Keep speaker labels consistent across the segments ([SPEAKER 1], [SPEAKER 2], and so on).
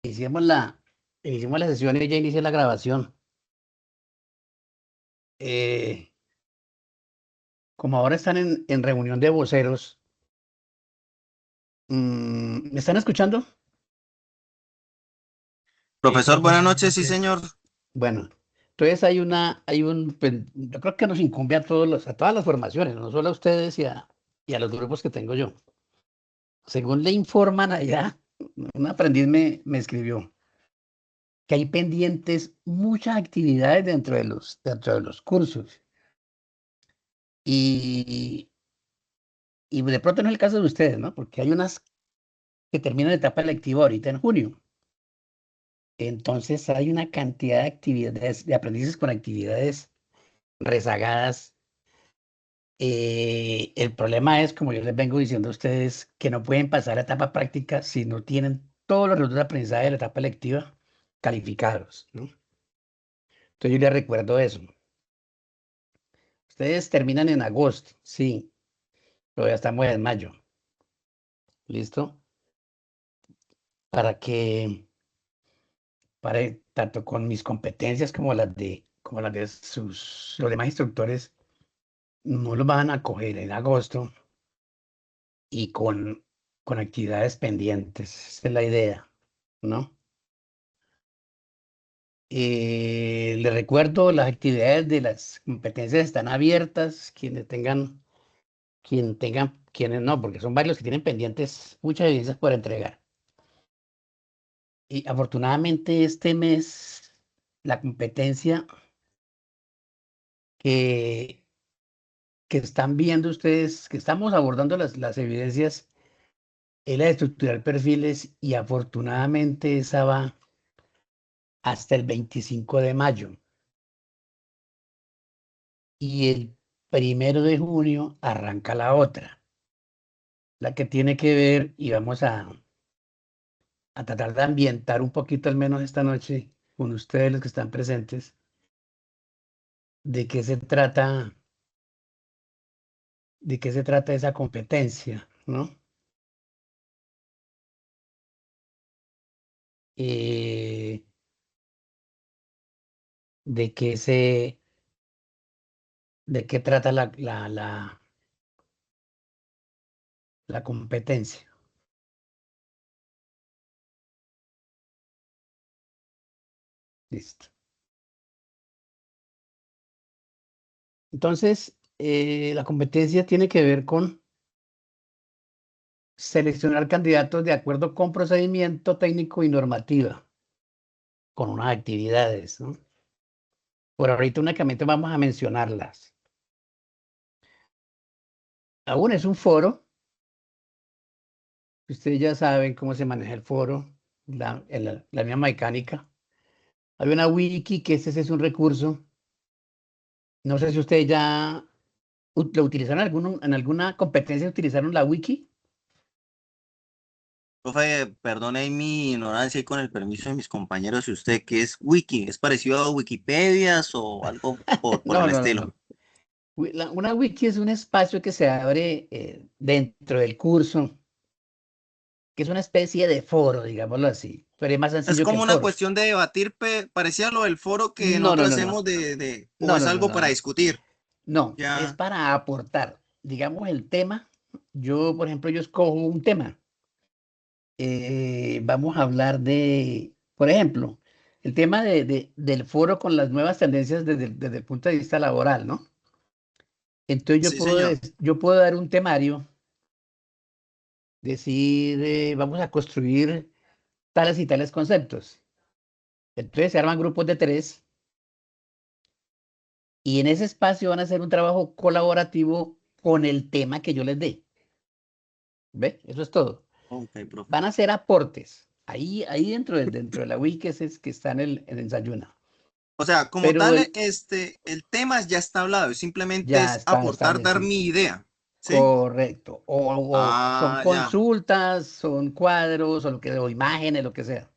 [SPEAKER 1] Iniciemos la sesión y ya inicia la grabación. Eh, Como ahora están en reunión de voceros, ¿me están escuchando?
[SPEAKER 2] Profesor, buenas noches, sí, señor.
[SPEAKER 1] Bueno, entonces pues, yo creo que nos incumbe a a todas las formaciones, no solo a ustedes y a los grupos que tengo yo. Según le informan allá, un aprendiz me escribió que hay pendientes muchas actividades dentro de los cursos. Y, y de pronto no es el caso de ustedes, ¿no? Porque hay unas que terminan la etapa lectiva ahorita en junio. Entonces hay una cantidad de actividades, de aprendices con actividades rezagadas. El problema es, como yo les vengo diciendo a ustedes, que no pueden pasar a etapa práctica si no tienen todos los resultados de aprendizaje de la etapa lectiva calificados, ¿no? Entonces yo les recuerdo eso. Ustedes terminan en agosto, sí, pero ya estamos en mayo. ¿Listo? Para que, tanto con mis competencias como las de los demás instructores, no los van a coger en agosto y con actividades pendientes. Esa es la idea, ¿no? Les recuerdo, las actividades de las competencias están abiertas. Quienes no, porque son varios que tienen pendientes muchas evidencias por entregar. Y afortunadamente este mes, la competencia que, que están viendo ustedes, que estamos abordando las evidencias, es la de estructurar perfiles y afortunadamente esa va hasta el 25 de mayo. Y el 1 de junio arranca la otra, la que tiene que ver, y vamos a tratar de ambientar un poquito al menos esta noche con ustedes los que están presentes, de qué se trata, de qué se trata esa competencia, ¿no? Eh, de qué se, de qué trata la competencia. Listo. Entonces, la competencia tiene que ver con seleccionar candidatos de acuerdo con procedimiento técnico y normativa, con unas actividades, ¿no? Por ahorita únicamente vamos a mencionarlas. Aún es un foro, ustedes ya saben cómo se maneja el foro, la misma mecánica. Hay una wiki, que ese es un recurso. No sé si ustedes ya lo utilizaron en alguna competencia, utilizaron la wiki.
[SPEAKER 2] Profe, perdone ahí mi ignorancia y con el permiso de mis compañeros, ¿y usted qué es Wiki? ¿Es parecido a Wikipedias o algo por
[SPEAKER 1] No,
[SPEAKER 2] el
[SPEAKER 1] no, no,
[SPEAKER 2] estilo?
[SPEAKER 1] no. Una wiki es un espacio que se abre dentro del curso, que es una especie de foro, digámoslo así, pero es más
[SPEAKER 2] Es
[SPEAKER 1] sencillo que el
[SPEAKER 2] como una
[SPEAKER 1] foro.
[SPEAKER 2] cuestión de debatir, parecía lo del foro que
[SPEAKER 1] No, no,
[SPEAKER 2] nosotros
[SPEAKER 1] no, no.
[SPEAKER 2] hacemos o
[SPEAKER 1] No,
[SPEAKER 2] es
[SPEAKER 1] no, no,
[SPEAKER 2] algo
[SPEAKER 1] no,
[SPEAKER 2] para
[SPEAKER 1] no.
[SPEAKER 2] discutir.
[SPEAKER 1] No, es
[SPEAKER 2] Ya,
[SPEAKER 1] para aportar. Digamos el tema. Yo, por ejemplo, yo escojo un tema. Vamos a hablar de, por ejemplo, el tema del foro con las nuevas tendencias desde el punto de vista laboral, ¿no? Entonces
[SPEAKER 2] sí, señor.
[SPEAKER 1] yo puedo dar un temario, decir, vamos a construir tales y tales conceptos. Entonces se arman grupos de tres y en ese espacio van a hacer un trabajo colaborativo con el tema que yo les dé. ¿Ve? Eso es todo.
[SPEAKER 2] Ok, profe.
[SPEAKER 1] Van a hacer aportes. Ahí dentro de la wiki que está en el Ensayuna.
[SPEAKER 2] O sea, como
[SPEAKER 1] Pero
[SPEAKER 2] tal, el tema ya está hablado, simplemente
[SPEAKER 1] ya
[SPEAKER 2] es
[SPEAKER 1] está
[SPEAKER 2] aportar, dar
[SPEAKER 1] establecido.
[SPEAKER 2] mi idea, ¿sí?
[SPEAKER 1] Correcto. O son
[SPEAKER 2] Ah, ya,
[SPEAKER 1] consultas, son cuadros, o imágenes, lo que sea.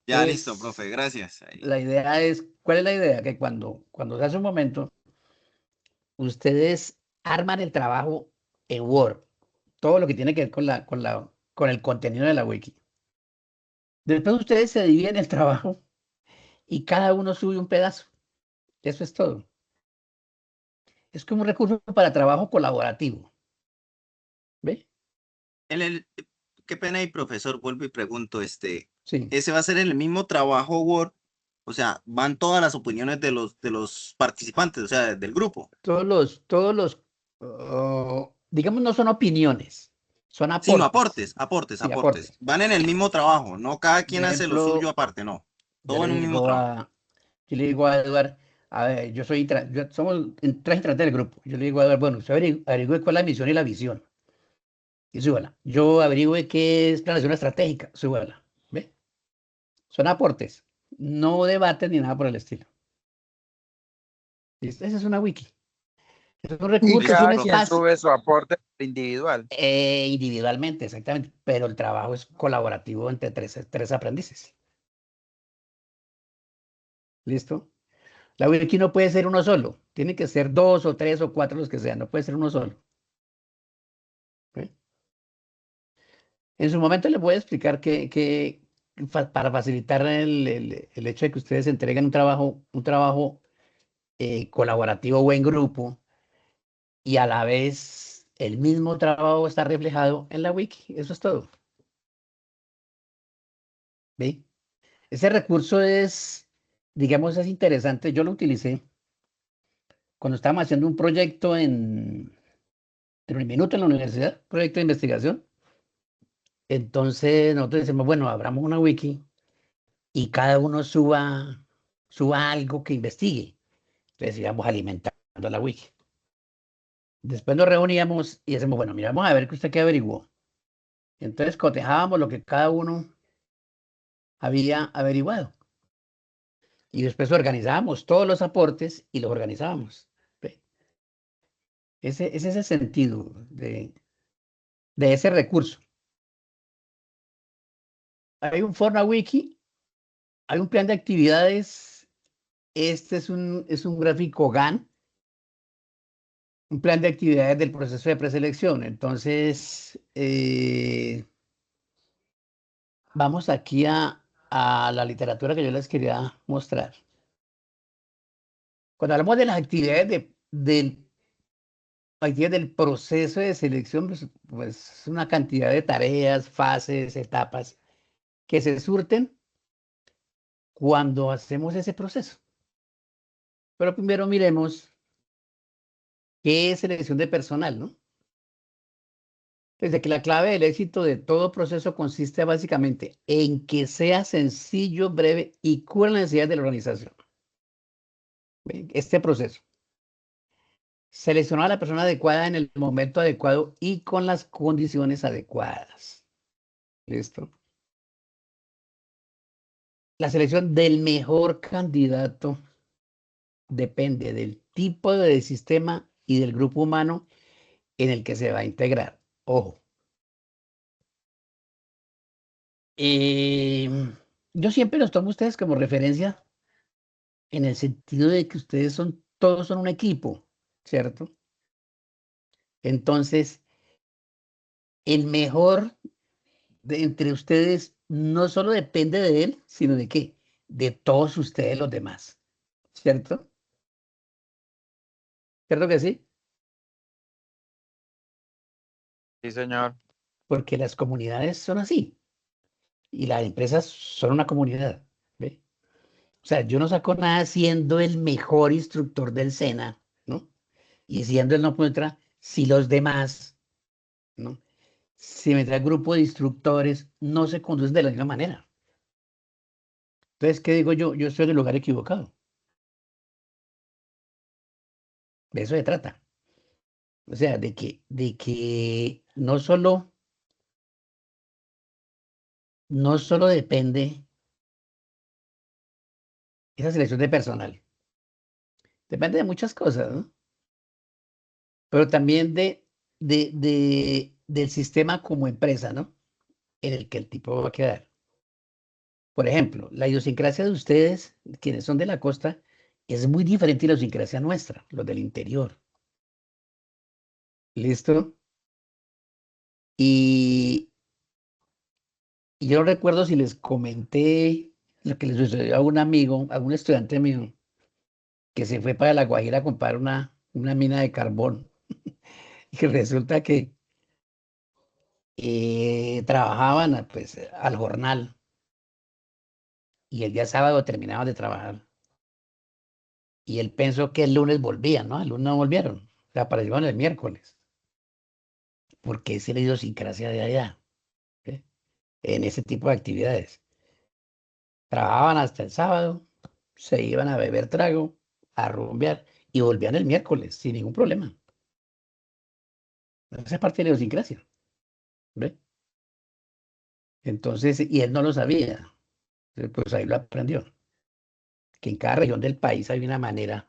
[SPEAKER 2] ya listo,
[SPEAKER 1] Entonces,
[SPEAKER 2] profe, gracias. Ahí.
[SPEAKER 1] la idea es, ¿cuál es la idea? Que cuando se hace un momento, ustedes arman el trabajo en Word, todo lo que tiene que ver con el contenido de la wiki. Después ustedes se dividen el trabajo y cada uno sube un pedazo. Eso es todo. Es como un recurso para trabajo colaborativo. ¿Ve?
[SPEAKER 2] En el, qué pena y profesor, vuelvo y pregunto,
[SPEAKER 1] Sí.
[SPEAKER 2] ese va a ser el mismo trabajo Word, o sea, van todas las opiniones de los participantes, o sea, del grupo.
[SPEAKER 1] Digamos, no son opiniones, son
[SPEAKER 2] Sí, no,
[SPEAKER 1] aportes.
[SPEAKER 2] aportes, aportes,
[SPEAKER 1] Sí,
[SPEAKER 2] aportes.
[SPEAKER 1] aportes.
[SPEAKER 2] Van en el mismo trabajo, no cada
[SPEAKER 1] De
[SPEAKER 2] quien hace lo suyo
[SPEAKER 1] ejemplo,
[SPEAKER 2] aparte, no.
[SPEAKER 1] yo
[SPEAKER 2] Todo
[SPEAKER 1] le
[SPEAKER 2] en un mismo
[SPEAKER 1] digo
[SPEAKER 2] trabajo.
[SPEAKER 1] a, yo le digo a Eduard, a ver, somos tres integrantes del grupo. Yo le digo a Eduard, bueno, usted averigüe cuál es la misión y la visión. Y súbala. Yo averigüe qué es planeación estratégica. Súbala. ¿Ve? Son aportes. No debates ni nada por el estilo. ¿Listo? Esa es una wiki. Es un
[SPEAKER 3] Y
[SPEAKER 1] recurso, es
[SPEAKER 2] Listo,
[SPEAKER 1] un
[SPEAKER 3] cada quien
[SPEAKER 2] profe.
[SPEAKER 1] espacio
[SPEAKER 3] sube su aporte individual.
[SPEAKER 1] individualmente, exactamente. Pero el trabajo es colaborativo entre tres aprendices. ¿Listo? La wiki no puede ser uno solo. Tiene que ser dos o tres o cuatro los que sean. No puede ser uno solo. ¿Ve? En su momento les voy a explicar para facilitar el hecho de que ustedes entreguen un trabajo colaborativo o en grupo y a la vez el mismo trabajo está reflejado en la wiki. Eso es todo. ¿Ve? Ese recurso es, digamos, es interesante. Yo lo utilicé cuando estábamos haciendo un proyecto en un minuto en la universidad, proyecto de investigación. Entonces nosotros decimos, bueno, abramos una wiki y cada uno suba algo que investigue. Entonces íbamos alimentando la wiki. Después nos reuníamos y decimos, bueno, mira, vamos a ver qué averiguó. Entonces cotejábamos lo que cada uno había averiguado. Y después organizábamos todos los aportes y los organizábamos. ¿Ve? Ese es el sentido de ese recurso. Hay un Forma Wiki, hay un plan de actividades. Este es un gráfico GAN, un plan de actividades del proceso de preselección. Entonces, vamos aquí a la literatura que yo les quería mostrar. Cuando hablamos de las actividades del proceso de selección, pues es una cantidad de tareas, fases, etapas que se surten cuando hacemos ese proceso. Pero primero miremos qué es selección de personal, ¿no? Desde que la clave del éxito de todo proceso consiste básicamente en que sea sencillo, breve y cubra las necesidades de la organización. ¿Ve? Este proceso. Seleccionar a la persona adecuada en el momento adecuado y con las condiciones adecuadas. ¿Listo? La selección del mejor candidato depende del tipo de sistema y del grupo humano en el que se va a integrar. Ojo. Yo siempre los tomo a ustedes como referencia en el sentido de que todos son un equipo, ¿cierto? Entonces, el mejor entre ustedes no solo depende de él, sino de qué, de todos ustedes los demás, ¿cierto? ¿Cierto que sí?
[SPEAKER 3] Sí, señor.
[SPEAKER 1] Porque las comunidades son así y las empresas son una comunidad, ¿ve? O sea, yo no saco nada siendo el mejor instructor del SENA, ¿no? Y siendo el no puedo si los demás, ¿no? Si me trae grupo de instructores, no se conducen de la misma manera. Entonces, ¿qué digo yo? Yo estoy en el lugar equivocado. De eso se trata. O sea, de que no solo depende esa selección de personal. Depende de muchas cosas, ¿no? Pero también del sistema como empresa, ¿no? En el que el tipo va a quedar. Por ejemplo, la idiosincrasia de ustedes, quienes son de la costa, es muy diferente a la idiosincrasia nuestra, los del interior. ¿Listo? Y, Y yo no recuerdo si les comenté lo que le sucedió a un amigo, a un estudiante mío, que se fue para La Guajira a comprar una mina de carbón. Y resulta que trabajaban pues, al jornal y el día sábado terminaban de trabajar. Y él pensó que el lunes volvían, ¿no? El lunes no volvieron. O sea, aparecieron el miércoles, porque es la idiosincrasia de allá, ¿sí? En ese tipo de actividades. Trabajaban hasta el sábado, se iban a beber trago, a rumbear y volvían el miércoles sin ningún problema. Esa es parte de la idiosincrasia, ¿ve? Entonces, y él no lo sabía, pues ahí lo aprendió, que en cada región del país hay una manera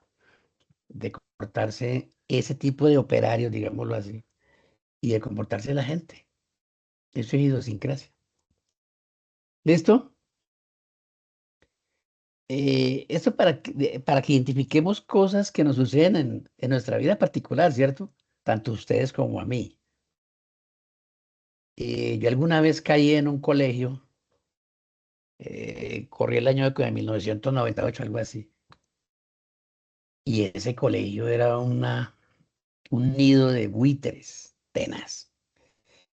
[SPEAKER 1] de comportarse ese tipo de operarios, digámoslo así, y de comportarse la gente. Eso es idiosincrasia. ¿Listo? Esto para que identifiquemos cosas que nos suceden en nuestra vida particular, ¿cierto? Tanto ustedes como a mí. Yo alguna vez caí en un colegio, corrí el año de 1998, algo así, y ese colegio era un nido de buitres, tenaz,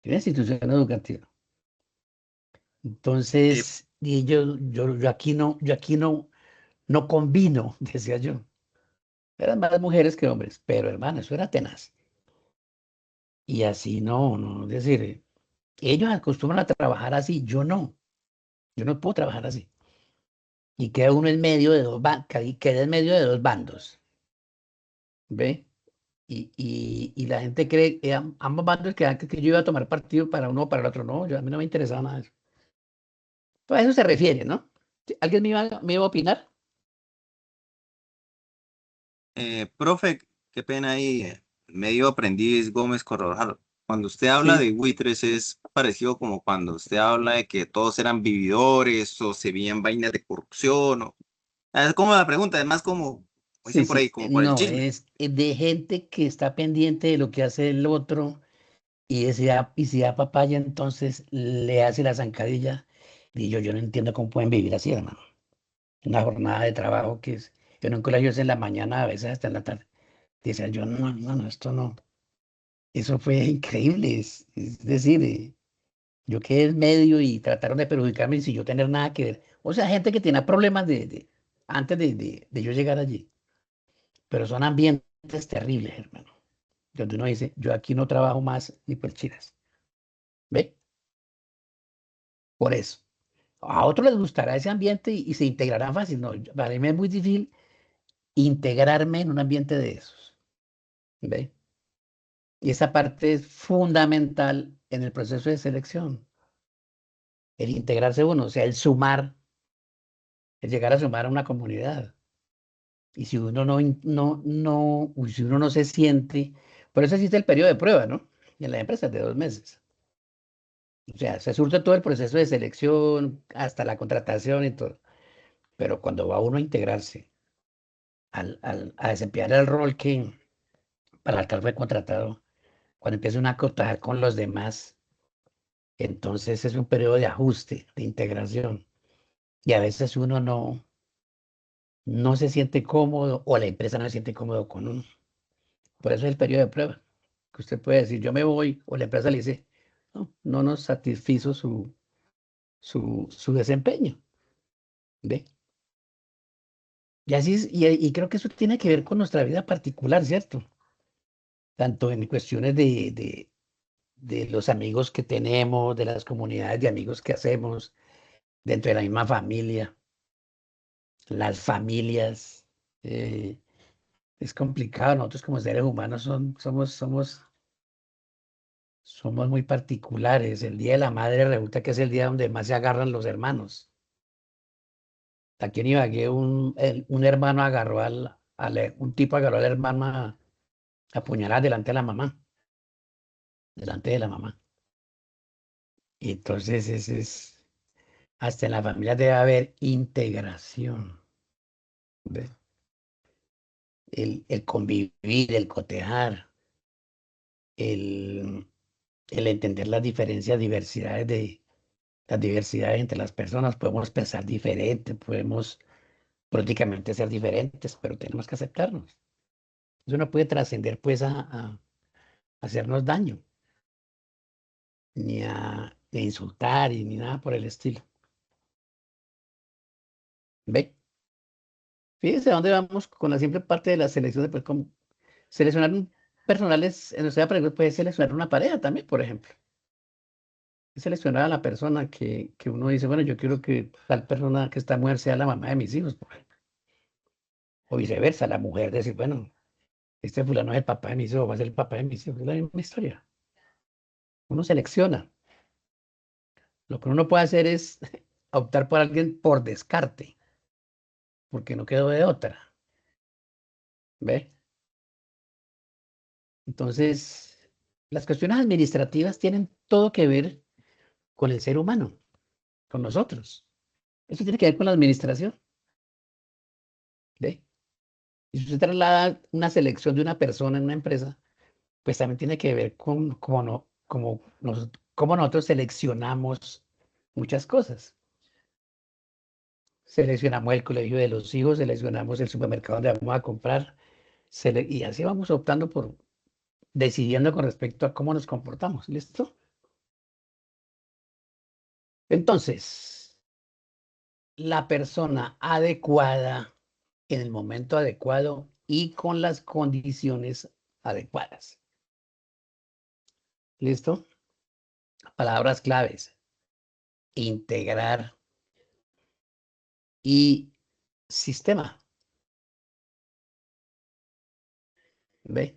[SPEAKER 1] una institución educativa.
[SPEAKER 2] Eh,
[SPEAKER 1] Entonces, y yo aquí no combino, decía yo. Eran más mujeres que hombres, pero hermano, eso era tenaz. Y así no, es decir, ellos acostumbran a trabajar así, yo no puedo trabajar así. Y queda uno en medio de queda en medio de dos bandos, ¿ve? Y la gente cree que ambos bandos que yo iba a tomar partido para uno o para el otro. No, a mí no me interesaba nada de eso. Pues a eso se refiere, ¿no? ¿Sí? ¿Alguien me iba a opinar?
[SPEAKER 2] Profe, qué pena ahí, medio aprendiz Gómez Corral. Cuando usted habla
[SPEAKER 1] Sí,
[SPEAKER 2] de buitres es parecido como cuando usted habla de que todos eran vividores o se veían vainas de corrupción. Es como la pregunta, además como
[SPEAKER 1] sí,
[SPEAKER 2] dicen por ahí,
[SPEAKER 1] sí.
[SPEAKER 2] como por el
[SPEAKER 1] No,
[SPEAKER 2] chisme.
[SPEAKER 1] es de gente que está pendiente de lo que hace el otro y si da papaya, entonces le hace la zancadilla. Y yo no entiendo cómo pueden vivir así, hermano. Una jornada de trabajo que es, en un colegio es en la mañana, a veces hasta en la tarde. Decía yo, no, esto no. Eso fue increíble. Es decir, yo quedé en medio y trataron de perjudicarme sin yo tener nada que ver. O sea, gente que tenía problemas antes de yo llegar allí. Pero son ambientes terribles, hermano. Donde uno dice, yo aquí no trabajo más ni por chiras. ¿Ve? Por eso. A otros les gustará ese ambiente y se integrarán fácil. No, para mí es muy difícil integrarme en un ambiente de esos. ¿Ve? Y esa parte es fundamental en el proceso de selección. El integrarse uno, o sea, el sumar, el llegar a sumar a una comunidad. Y si uno si uno no se siente, por eso existe el periodo de prueba, ¿no? Y en las empresas de 2 meses. O sea, se surte todo el proceso de selección, hasta la contratación y todo. Pero cuando va uno a integrarse, a desempeñar el rol para el cual fue contratado, cuando empieza uno a cotar con los demás, entonces es un periodo de ajuste, de integración. Y a veces uno no se siente cómodo o la empresa no se siente cómodo con uno. Por eso es el periodo de prueba, que usted puede decir, yo me voy, o la empresa le dice, no nos satisfizo su desempeño. ¿Ve? Y así y creo que eso tiene que ver con nuestra vida particular, ¿cierto? Tanto en cuestiones de los amigos que tenemos, de las comunidades de amigos que hacemos, dentro de la misma familia, las familias. eh, es complicado, nosotros como seres humanos somos muy particulares. El Día de la Madre resulta que es el día donde más se agarran los hermanos. Aquí en Ibagué un hermano agarró un tipo agarró al hermano a puñalar delante de la mamá, delante de la mamá. Y entonces hasta en la familia debe haber integración, ¿ve? El convivir, el cotejar, el, el entender las diferencias, diversidades la diversidad entre las personas, podemos pensar diferente, podemos políticamente ser diferentes, pero tenemos que aceptarnos. Eso no puede trascender pues a hacernos daño, ni a insultar y ni nada por el estilo. ¿Ve? Fíjense a dónde vamos con la simple parte de la selección de pues, como seleccionar un personales, en nuestra pareja puede seleccionar una pareja también, por ejemplo. Seleccionar a la persona que uno dice, bueno, yo quiero que tal persona que está mujer sea la mamá de mis hijos, por ejemplo. O viceversa, la mujer decir, bueno, este fulano es el papá de mis hijos, va a ser el papá de mis hijos. Es la misma historia. Uno selecciona. Lo que uno no puede hacer es optar por alguien por descarte, porque no quedó de otra. ¿Ve? Entonces, las cuestiones administrativas tienen todo que ver con el ser humano, con nosotros. Eso tiene que ver con la administración. ¿Ve? Y si usted traslada una selección de una persona en una empresa, pues también tiene que ver con cómo nosotros seleccionamos muchas cosas. Seleccionamos el colegio de los hijos, seleccionamos el supermercado donde vamos a comprar, y así vamos optando por, decidiendo con respecto a cómo nos comportamos. ¿Listo? Entonces, la persona adecuada en el momento adecuado y con las condiciones adecuadas. ¿Listo? Palabras claves: integrar y sistema. ¿Ve?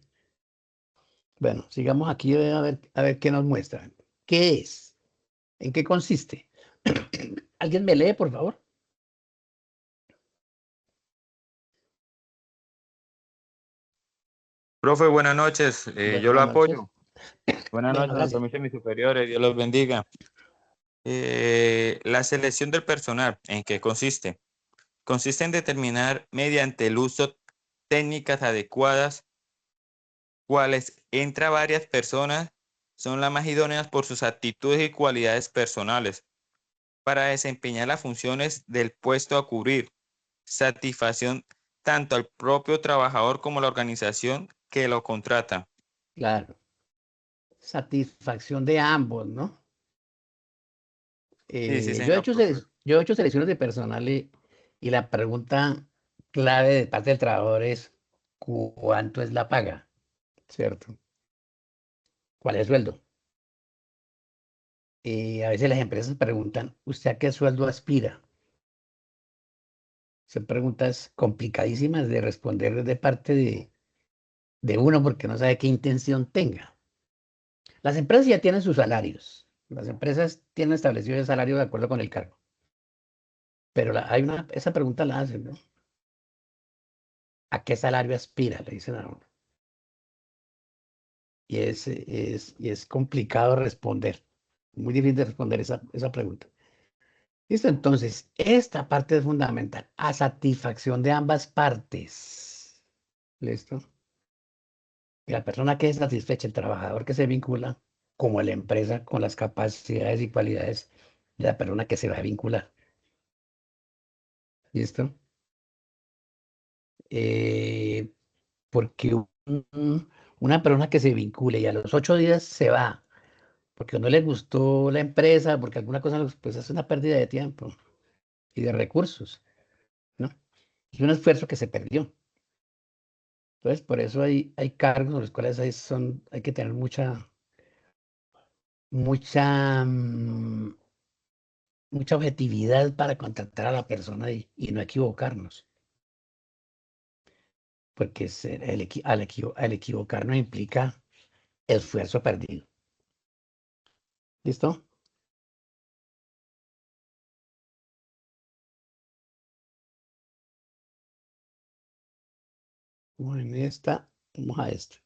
[SPEAKER 1] Bueno, sigamos aquí a ver qué nos muestran. ¿Qué es? ¿En qué consiste? ¿Alguien me lee, por favor?
[SPEAKER 3] Profe, buenas noches. Yo lo
[SPEAKER 1] Buenas noches.
[SPEAKER 3] apoyo. Buenas
[SPEAKER 1] Bueno,
[SPEAKER 3] noches, con
[SPEAKER 1] gracias.
[SPEAKER 3] permiso de mis superiores. Dios los bendiga. La selección del personal, ¿en qué consiste? Consiste en determinar mediante el uso técnicas adecuadas, cuales entre varias personas son las más idóneas por sus actitudes y cualidades personales para desempeñar las funciones del puesto a cubrir, satisfacción tanto al propio trabajador como a la organización que lo contrata.
[SPEAKER 1] Claro. Satisfacción de ambos, ¿no?
[SPEAKER 3] Sí, sí,
[SPEAKER 1] Yo he
[SPEAKER 3] señor,
[SPEAKER 1] hecho,
[SPEAKER 3] profe.
[SPEAKER 1] yo he hecho selecciones de personal y la pregunta clave de parte del trabajador es ¿cuánto es la paga? ¿Cierto? ¿Cuál es el sueldo? Y a veces las empresas preguntan, ¿usted a qué sueldo aspira? Son preguntas complicadísimas de responder de parte de uno porque no sabe qué intención tenga. Las empresas ya tienen sus salarios. Las empresas tienen establecido el salario de acuerdo con el cargo. Pero esa pregunta la hacen, ¿no? ¿A qué salario aspira? Le dicen a uno. Y es complicado responder. Muy difícil de responder esa pregunta. Listo, entonces, esta parte es fundamental. A satisfacción de ambas partes. ¿Listo? Y la persona que es satisfecha, el trabajador que se vincula, como la empresa con las capacidades y cualidades de la persona que se va a vincular. ¿Listo? Eh, porque una persona que se vincule y a los 8 días se va, porque no le gustó la empresa, porque alguna cosa, pues es una pérdida de tiempo y de recursos, ¿no? Es un esfuerzo que se perdió. Entonces, por eso hay cargos en los cuales hay que tener mucha, mucha objetividad para contratar a la persona y no equivocarnos, porque al equivocarnos implica esfuerzo perdido. ¿Listo? Bueno, vamos a esta.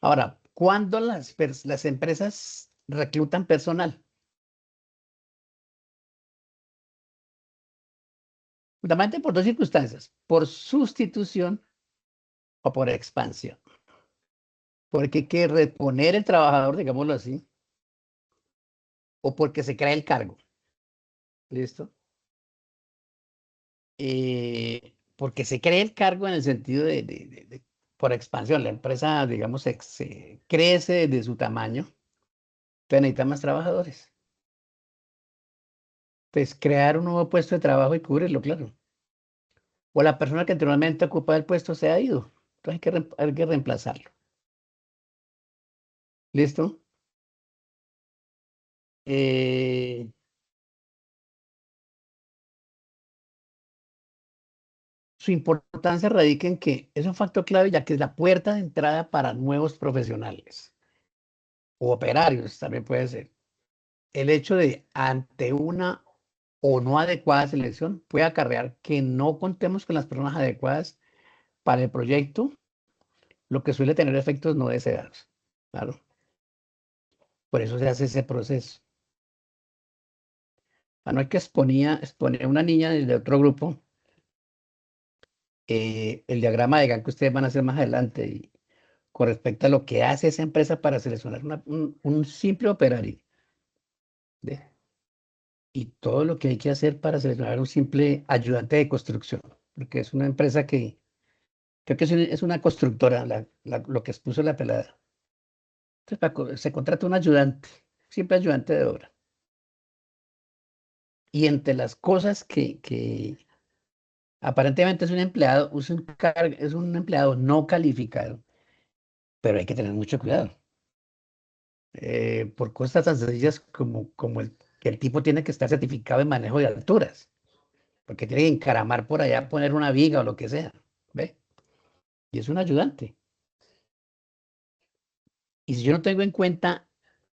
[SPEAKER 1] Ahora, ¿cuándo las empresas reclutan personal? Fundamentalmente por dos circunstancias, por sustitución o por expansión. Porque hay que reponer el trabajador, digámoslo así, o porque se crea el cargo. ¿Listo? Porque se crea el cargo en el sentido por expansión. La empresa, digamos, se crece de su tamaño, entonces necesita más trabajadores. Pues crear un nuevo puesto de trabajo y cubrirlo, claro. O la persona que anteriormente ocupaba el puesto se ha ido, entonces hay que reemplazarlo. ¿Listo? Eh, Su importancia radica en que es un factor clave ya que es la puerta de entrada para nuevos profesionales o operarios, también puede ser. El hecho de ante una o no adecuada selección puede acarrear que no contemos con las personas adecuadas para el proyecto, lo que suele tener efectos no deseados. Claro. Por eso se hace ese proceso. No hay que exponía una niña de otro grupo el diagrama de GAN que ustedes van a hacer más adelante y con respecto a lo que hace esa empresa para seleccionar un simple operario. ¿Ve? Y todo lo que hay que hacer para seleccionar un simple ayudante de construcción, porque es una empresa que creo que es una constructora, lo que expuso la pelada. Entonces, se contrata un ayudante, simple ayudante de obra. Y entre las cosas que aparentemente es un empleado, es un empleado no calificado, pero hay que tener mucho cuidado. Por cosas tan sencillas como que el tipo tiene que estar certificado en manejo de alturas, porque tiene que encaramar por allá, poner una viga o lo que sea. ¿Ve? Y es un ayudante. Y si yo no tengo en cuenta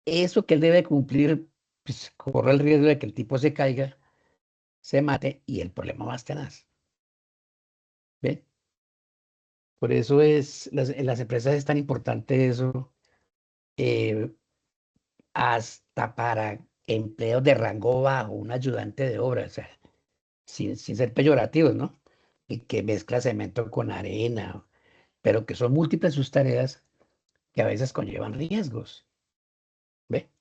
[SPEAKER 1] eso que él debe cumplir, pues corre el riesgo de que el tipo se caiga, se mate y el problema más tenaz. ¿Ve? Por eso en las empresas es tan importante eso, eh, hasta para empleos de rango bajo, un ayudante de obra, o sea, sin ser peyorativos, ¿no? Y que mezcla cemento con arena, pero que son múltiples sus tareas que a veces conllevan riesgos. ¿Ve?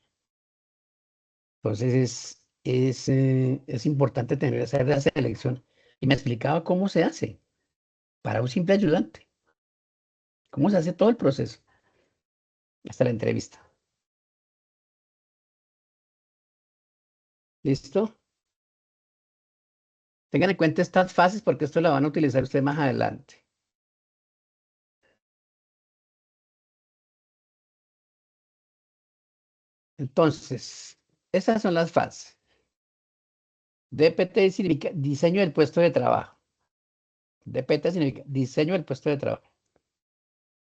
[SPEAKER 1] Entonces es importante tener esa selección. Y me explicaba cómo se hace para un simple ayudante, cómo se hace todo el proceso hasta la entrevista. ¿Listo? Tengan en cuenta estas fases porque esto la van a utilizar ustedes más adelante. Entonces, esas son las fases. DPT significa diseño del puesto de trabajo. DPT significa diseño del puesto de trabajo.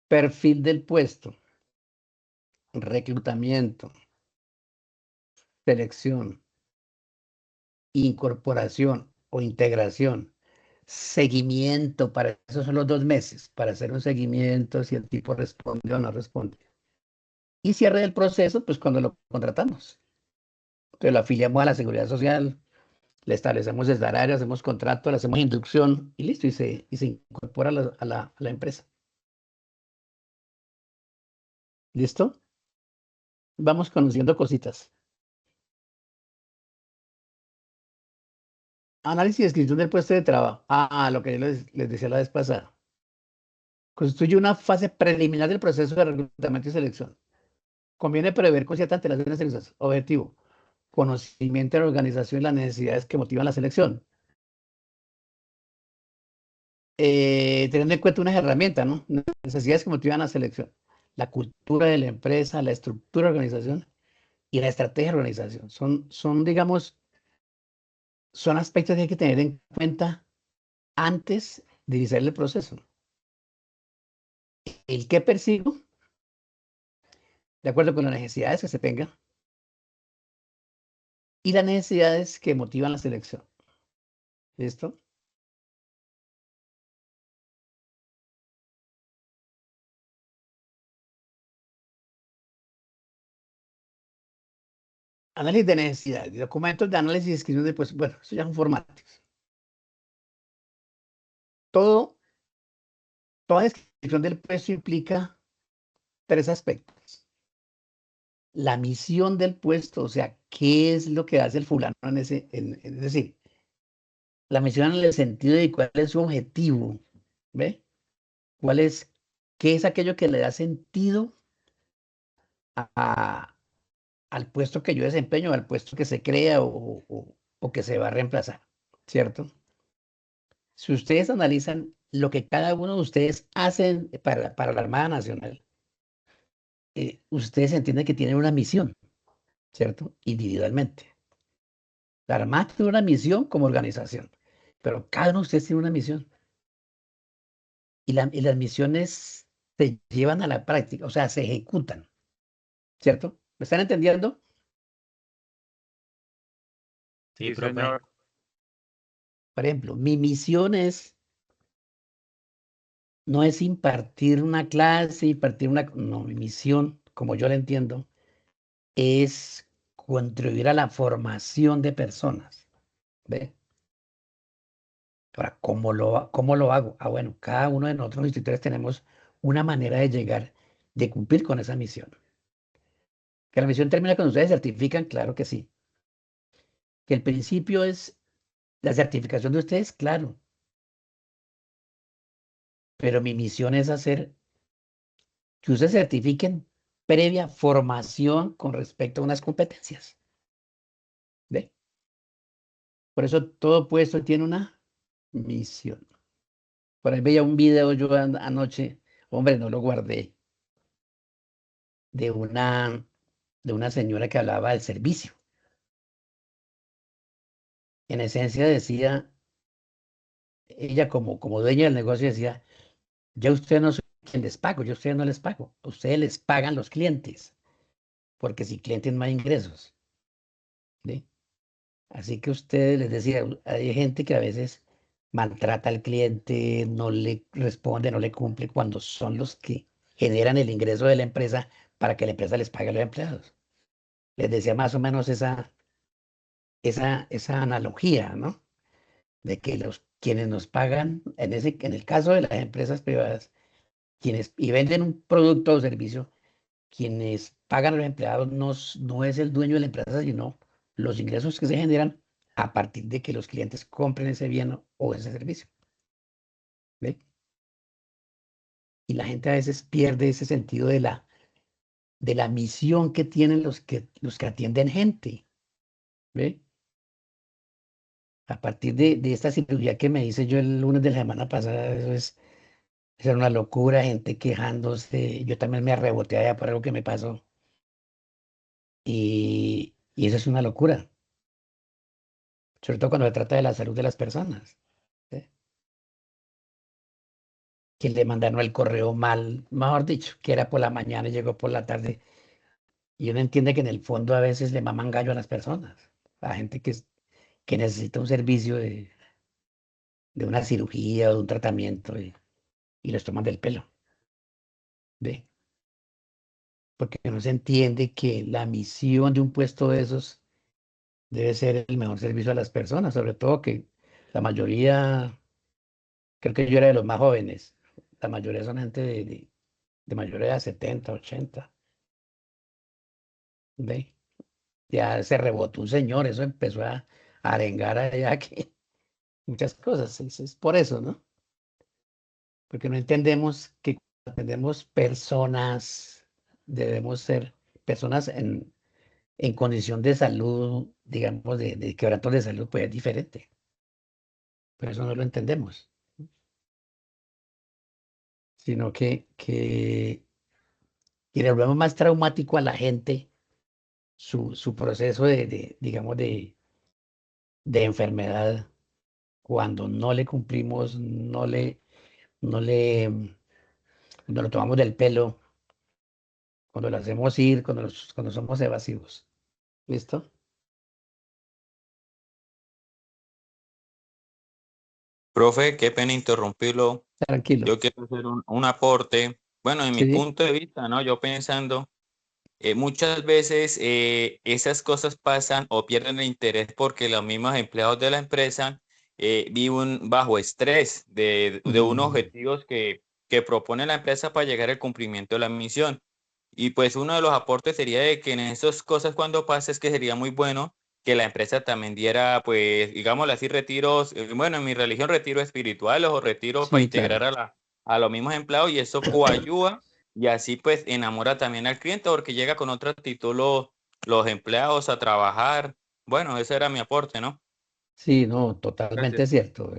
[SPEAKER 1] Perfil del puesto. Reclutamiento. Selección. Incorporación o integración. Seguimiento, para eso son los 2 meses, para hacer un seguimiento si el tipo responde o no responde. Y cierre del proceso, pues cuando lo contratamos. Entonces lo afiliamos a la seguridad social, le establecemos el salario, hacemos contrato, le hacemos inducción y listo, y se incorpora a la empresa. ¿Listo? Vamos conociendo cositas. Análisis y descripción del puesto de trabajo. Lo que yo les decía la vez pasada. Constituye una fase preliminar del proceso de reclutamiento y selección. Conviene prever con cierta antelación selecciones. Objetivo: conocimiento de la organización y las necesidades que motivan la selección. Teniendo en cuenta unas herramientas, ¿no? Necesidades que motivan la selección. La cultura de la empresa, la estructura de la organización y la estrategia de la organización. Digamos, son aspectos que hay que tener en cuenta antes de iniciar el proceso. El que persigo, de acuerdo con las necesidades que se tengan, y las necesidades que motivan la selección. ¿Listo? Análisis de necesidades, documentos de análisis y descripción de, pues, bueno, eso ya son formatos. Toda descripción del puesto implica 3 aspectos. La misión del puesto, o sea, qué es lo que hace el fulano es decir, la misión en el sentido de cuál es su objetivo, ¿ve? ¿Qué es aquello que le da sentido a- al puesto que yo desempeño, al puesto que se crea o que se va a reemplazar, ¿cierto? Si ustedes analizan lo que cada uno de ustedes hacen para la Armada Nacional, ustedes entienden que tienen una misión, ¿cierto? Individualmente. La Armada tiene una misión como organización, pero cada uno de ustedes tiene una misión. Y las misiones se llevan a la práctica, o sea, se ejecutan, ¿cierto? ¿Me están entendiendo? Sí,
[SPEAKER 3] Sí,
[SPEAKER 1] profe.
[SPEAKER 3] señor.
[SPEAKER 1] Por ejemplo, mi misión no es impartir una clase, no, mi misión, como yo la entiendo, es contribuir a la formación de personas, ¿ve? Ahora, cómo lo hago? Ah, bueno, cada uno de nosotros los instructores tenemos una manera de llegar, de cumplir con esa misión. ¿Que la misión termina cuando ustedes certifican? Claro que sí. Que el principio es la certificación de ustedes, claro. Pero mi misión es hacer que ustedes certifiquen previa formación con respecto a unas competencias. ¿Ve? Por eso todo puesto tiene una misión. Por ahí veía un video yo anoche, hombre, no lo guardé, de una señora que hablaba del servicio. En esencia decía, ella como dueña del negocio decía, ya ustedes no son quien les pago, yo a ustedes no les pago, a ustedes les pagan los clientes, porque sin clientes no hay ingresos. ¿Sí? Así que ustedes, les decía, hay gente que a veces maltrata al cliente, no le responde, no le cumple, cuando son los que generan el ingreso de la empresa para que la empresa les pague a los empleados. Les decía más o menos esa analogía, ¿no? De que quienes nos pagan, en el caso de las empresas privadas, y venden un producto o servicio, quienes pagan a los empleados no es el dueño de la empresa, sino los ingresos que se generan a partir de que los clientes compren ese bien o ese servicio. ¿Ve? Y la gente a veces pierde ese sentido de la misión que tienen los que atienden gente. ¿Ve? A partir de esta cirugía que me hice yo el lunes de la semana pasada, eso era una locura, gente quejándose. Yo también me reboté allá por algo que me pasó. Y eso es una locura, sobre todo cuando se trata de la salud de las personas. ¿Sí? Que le mandaron el correo mal, mejor dicho, que era por la mañana y llegó por la tarde. Y uno entiende que en el fondo a veces le maman gallo a las personas, a gente que necesita un servicio de una cirugía o de un tratamiento y los toman del pelo. ¿Ve? Porque no se entiende que la misión de un puesto de esos debe ser el mejor servicio a las personas, sobre todo que la mayoría, creo que yo era de los más jóvenes, la mayoría son gente de mayoría de 70, 80. ¿Ve? Ya se rebotó un señor, eso empezó a arengar allá que muchas cosas, es por eso, ¿no? Porque no entendemos que cuando atendemos personas, debemos ser personas en condición de salud, digamos, de quebrantos de salud, pues es diferente. Pero eso no lo entendemos, sino que le volvemos más traumático a la gente su proceso digamos, de enfermedad cuando no le cumplimos, no le, cuando lo tomamos del pelo, cuando lo hacemos ir, cuando somos evasivos. ¿Listo?
[SPEAKER 3] Profe, qué pena interrumpirlo.
[SPEAKER 1] Tranquilo.
[SPEAKER 3] Yo quiero hacer un aporte. Bueno, en mi
[SPEAKER 1] Sí.
[SPEAKER 3] punto de vista, ¿no? Yo pensando, muchas veces esas cosas pasan o pierden el interés porque los mismos empleados de la empresa viven bajo estrés de unos
[SPEAKER 1] Mm,
[SPEAKER 3] objetivos que propone la empresa para llegar al cumplimiento de la misión. Y pues uno de los aportes sería de que en esas cosas cuando pasa es que sería muy bueno que la empresa también diera, pues, digámoslo así, retiros, bueno, en mi religión retiros espirituales o retiros para
[SPEAKER 1] Sí, claro.
[SPEAKER 3] integrar a los mismos empleados y eso coayuda y así pues enamora también al cliente porque llega con otra actitud los empleados a trabajar. Bueno, ese era mi aporte, ¿no?
[SPEAKER 1] Sí, no,
[SPEAKER 3] Gracias.
[SPEAKER 1] totalmente cierto.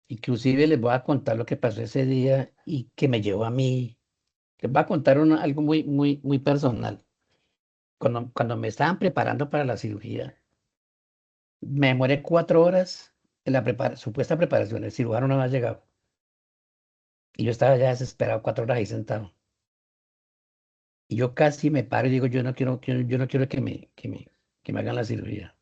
[SPEAKER 1] Inclusive les voy a contar lo que pasó ese día y que me llevó a mí. Les voy a contar algo muy personal. Cuando me estaban preparando para la cirugía, me demoré 4 horas en la supuesta preparación. El cirujano no había llegado. Y yo estaba ya desesperado, 4 horas ahí sentado. Y yo casi me paro y digo, yo no quiero que me hagan la cirugía.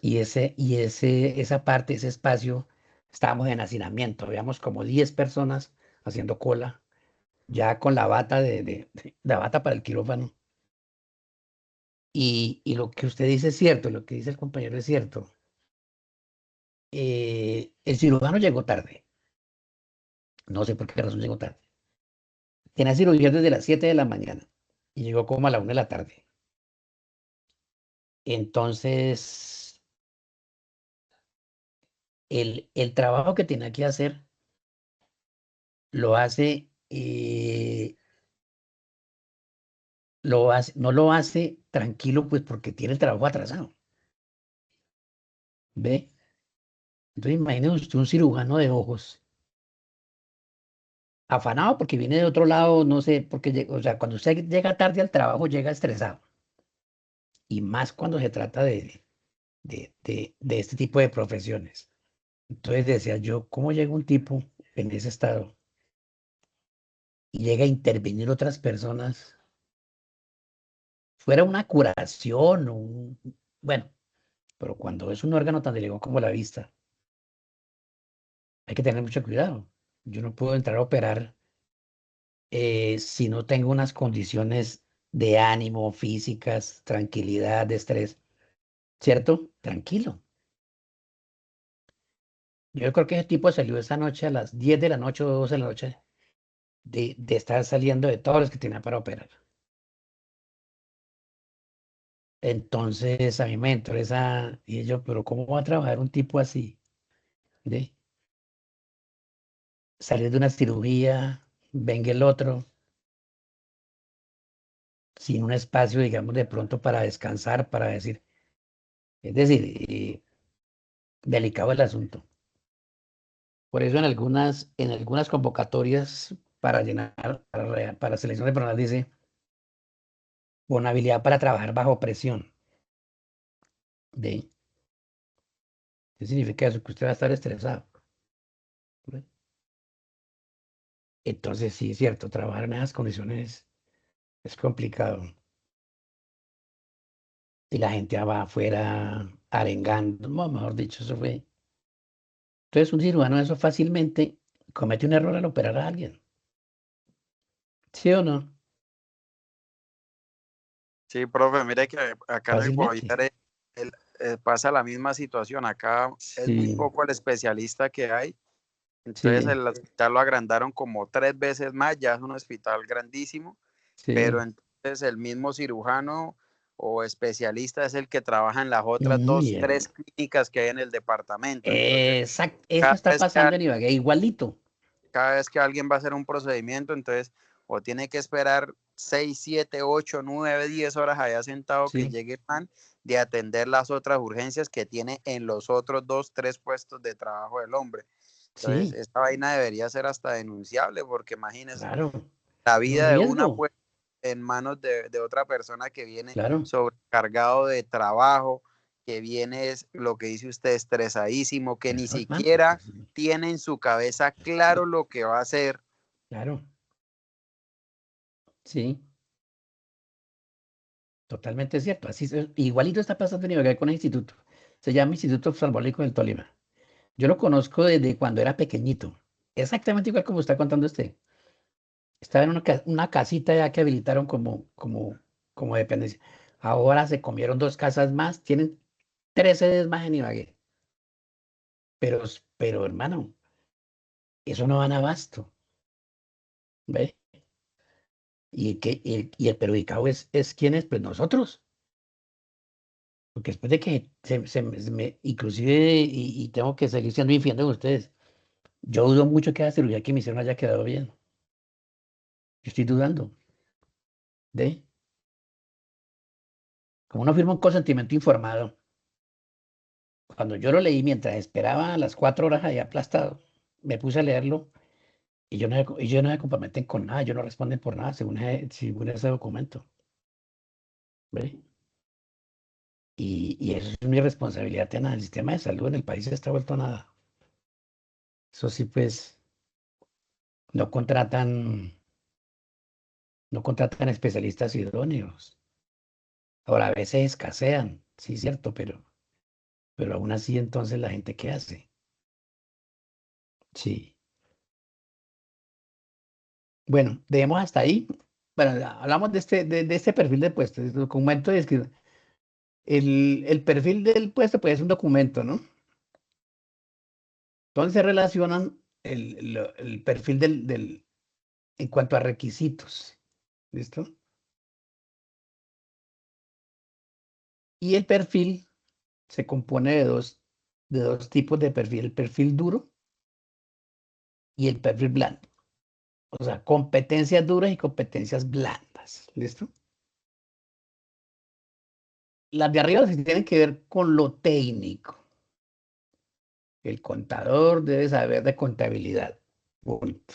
[SPEAKER 1] Esa parte, ese espacio, estábamos en hacinamiento. Habíamos como 10 personas haciendo cola, ya con la bata la bata para el quirófano. Y lo que usted dice es cierto, lo que dice el compañero es cierto. El cirujano llegó tarde. No sé por qué razón llegó tarde. Tenía cirugía desde las 7 de la mañana y llegó como a la 1 de la tarde. Entonces, el trabajo que tenía que hacer lo hace, no lo hace tranquilo, pues porque tiene el trabajo atrasado. ¿Ve? Entonces, imagínese usted un cirujano de ojos, afanado porque viene de otro lado, no sé, porque, o sea, cuando usted llega tarde al trabajo, llega estresado. Y más cuando se trata de este tipo de profesiones. Entonces decía yo, ¿cómo llega un tipo en ese estado y llega a intervenir otras personas? Fuera una curación o bueno, pero cuando es un órgano tan delicado como la vista, hay que tener mucho cuidado. Yo no puedo entrar a operar si no tengo unas condiciones de ánimo, físicas, tranquilidad, de estrés, ¿cierto? Tranquilo. Yo creo que ese tipo salió esa noche a las 10 de la noche o 12 de la noche de estar saliendo de todos los que tenía para operar. Entonces a mí me entró esa, y yo, pero ¿cómo va a trabajar un tipo así? ¿De? Salir de una cirugía, venga el otro, sin un espacio, digamos, de pronto para descansar, para decir, es decir, delicado el asunto. Por eso en algunas convocatorias para llenar, para selección de personal dice, con habilidad para trabajar bajo presión. ¿De? ¿Qué significa eso? Que usted va a estar estresado. ¿Ve? Entonces, sí, es cierto, trabajar en esas condiciones es complicado. Y la gente va afuera arengando, no, mejor dicho, eso fue. Entonces, un cirujano eso fácilmente comete un error al operar a alguien. ¿Sí o no?
[SPEAKER 4] Sí, profe, mire que acá en el
[SPEAKER 1] Fácilmente.
[SPEAKER 4] Guaviare pasa la misma situación. Acá es muy
[SPEAKER 1] Sí,
[SPEAKER 4] poco el especialista que hay. Entonces
[SPEAKER 1] sí,
[SPEAKER 4] el hospital lo agrandaron como 3 veces más, ya es un hospital grandísimo, pero
[SPEAKER 1] sí.
[SPEAKER 4] entonces el mismo cirujano o especialista es el que trabaja en las otras dos,
[SPEAKER 1] Mierda.
[SPEAKER 4] tres clínicas que hay en el departamento. Entonces,
[SPEAKER 1] Exacto, eso
[SPEAKER 4] cada
[SPEAKER 1] está
[SPEAKER 4] vez que,
[SPEAKER 1] pasando en Ibagué, igualito.
[SPEAKER 4] cada vez que alguien va a hacer un procedimiento, entonces o tiene que esperar 6, 7, 8, 9, 10 horas allá sentado que
[SPEAKER 1] Sí,
[SPEAKER 4] llegue el man de atender las otras urgencias que tiene en los otros 2, 3 puestos de trabajo del hombre. Entonces,
[SPEAKER 1] sí,
[SPEAKER 4] esta vaina debería ser hasta denunciable, porque imagínense,
[SPEAKER 1] claro.
[SPEAKER 4] la
[SPEAKER 1] Es un
[SPEAKER 4] vida de una
[SPEAKER 1] riesgo,
[SPEAKER 4] pues en manos de otra persona que viene
[SPEAKER 1] claro.
[SPEAKER 4] sobrecargado de trabajo, que viene, es lo que dice usted, estresadísimo, que ni
[SPEAKER 1] Claro, hermano.
[SPEAKER 4] siquiera tiene en su cabeza claro lo que va a hacer.
[SPEAKER 1] Claro, sí, totalmente cierto. Igualito está pasando en Ibagué con el instituto. Se llama Instituto Oftalmológico del Tolima. Yo lo conozco desde cuando era pequeñito. Exactamente igual como está contando usted. Estaba en una casita ya que habilitaron como dependencia. Ahora se comieron 2 casas más, tienen 3 sedes más en Ibagué. Pero hermano, eso no van a abasto. ¿Ve? Y el perjudicado es quién es, pues nosotros. Porque después de que inclusive, y tengo que seguir siendo infiel con ustedes, yo dudo mucho que la cirugía que me hicieron haya quedado bien. Yo estoy dudando. ¿De? Como uno firma un consentimiento informado, cuando yo lo leí mientras esperaba a las 4 horas ahí aplastado, me puse a leerlo y ellos no se comprometen con nada, ellos no responden por nada según ese documento. ¿Ve? Y eso es mi responsabilidad en el sistema de salud en el país está vuelto nada. Eso sí, pues, no contratan, no contratan especialistas idóneos. Ahora, a veces escasean, sí, cierto, pero aún así, entonces, ¿la gente qué hace? Sí. Bueno, dejemos hasta ahí. Bueno, ya hablamos de este perfil de puesto, de este documento el perfil del puesto, pues, es un documento, ¿no? Entonces se relacionan el perfil en cuanto a requisitos. ¿Listo? Y el perfil se compone de dos tipos de perfil, el perfil duro y el perfil blando. O sea, competencias duras y competencias blandas. ¿Listo? Las de arriba sí tienen que ver con lo técnico. El contador debe saber de contabilidad. Punto.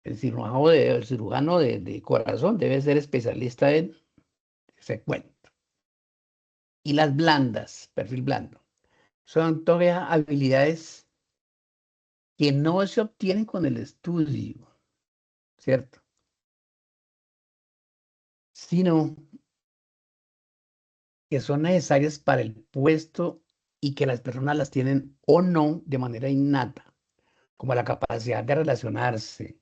[SPEAKER 1] El cirujano de corazón debe ser especialista en ese cuento. Y las blandas, perfil blando, son todas habilidades que no se obtienen con el estudio, ¿cierto? Sino que son necesarias para el puesto y que las personas las tienen o no de manera innata, como la capacidad de relacionarse,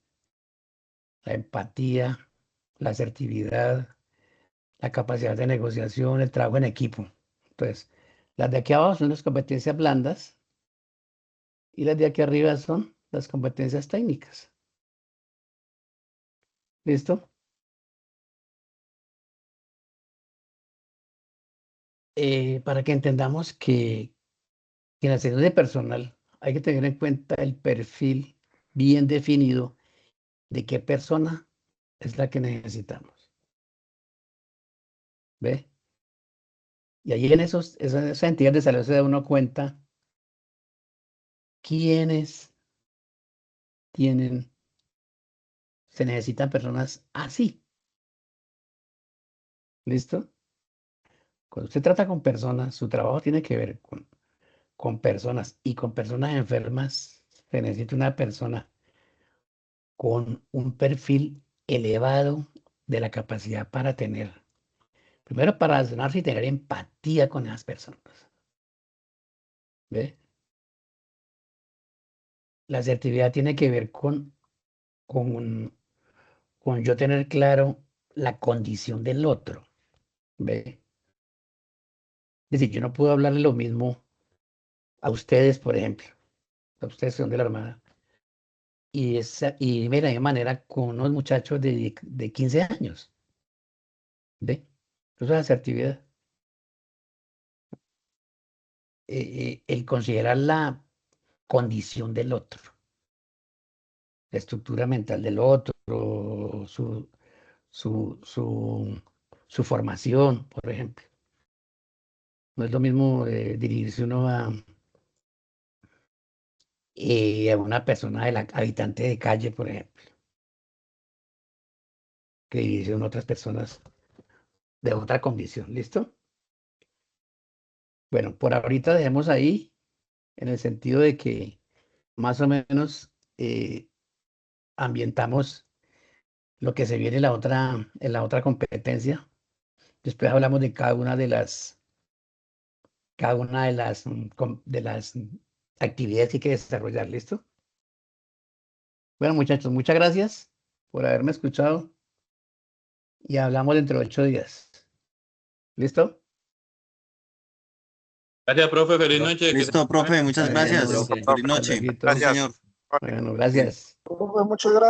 [SPEAKER 1] la empatía, la asertividad, la capacidad de negociación, el trabajo en equipo. Entonces, las de aquí abajo son las competencias blandas y las de aquí arriba son las competencias técnicas. ¿Listo? Para que entendamos que en la selección de personal hay que tener en cuenta el perfil bien definido de qué persona es la que necesitamos. ¿Ve? Y ahí en esas entidades de salud se da uno cuenta quiénes se necesitan personas así. ¿Listo? Cuando usted trata con personas, su trabajo tiene que ver con personas y con personas enfermas. Se necesita una persona con un perfil elevado de la capacidad para primero para relacionarse y tener empatía con las personas. ¿Ve? La asertividad tiene que ver con, con yo tener claro la condición del otro. ¿Ve? Es decir, yo no puedo hablarle lo mismo a ustedes, por ejemplo, a ustedes que son de la Armada, y mira, de manera con unos muchachos de 15 años. ¿Ve? Eso es asertividad. El considerar la condición del otro, la estructura mental del otro, su, su, su, su formación, por ejemplo. No es lo mismo dirigirse uno a una persona habitante de calle, por ejemplo, que dirigirse a otras personas de otra condición. ¿Listo? Bueno, por ahorita dejemos ahí en el sentido de que más o menos ambientamos lo que se viene en la otra competencia. Después hablamos de cada una de las actividades que hay que desarrollar. ¿Listo? Bueno, muchachos, muchas gracias por haberme escuchado y hablamos dentro de 8 días. ¿Listo?
[SPEAKER 3] Gracias, profe. Feliz noche.
[SPEAKER 2] Listo, profe, muchas
[SPEAKER 1] Bueno,
[SPEAKER 2] gracias.
[SPEAKER 1] profe.
[SPEAKER 2] Feliz
[SPEAKER 1] Hasta
[SPEAKER 2] noche.
[SPEAKER 1] luego.
[SPEAKER 2] Sí, señor.
[SPEAKER 1] Bueno, gracias.
[SPEAKER 5] Profe, muchas gracias.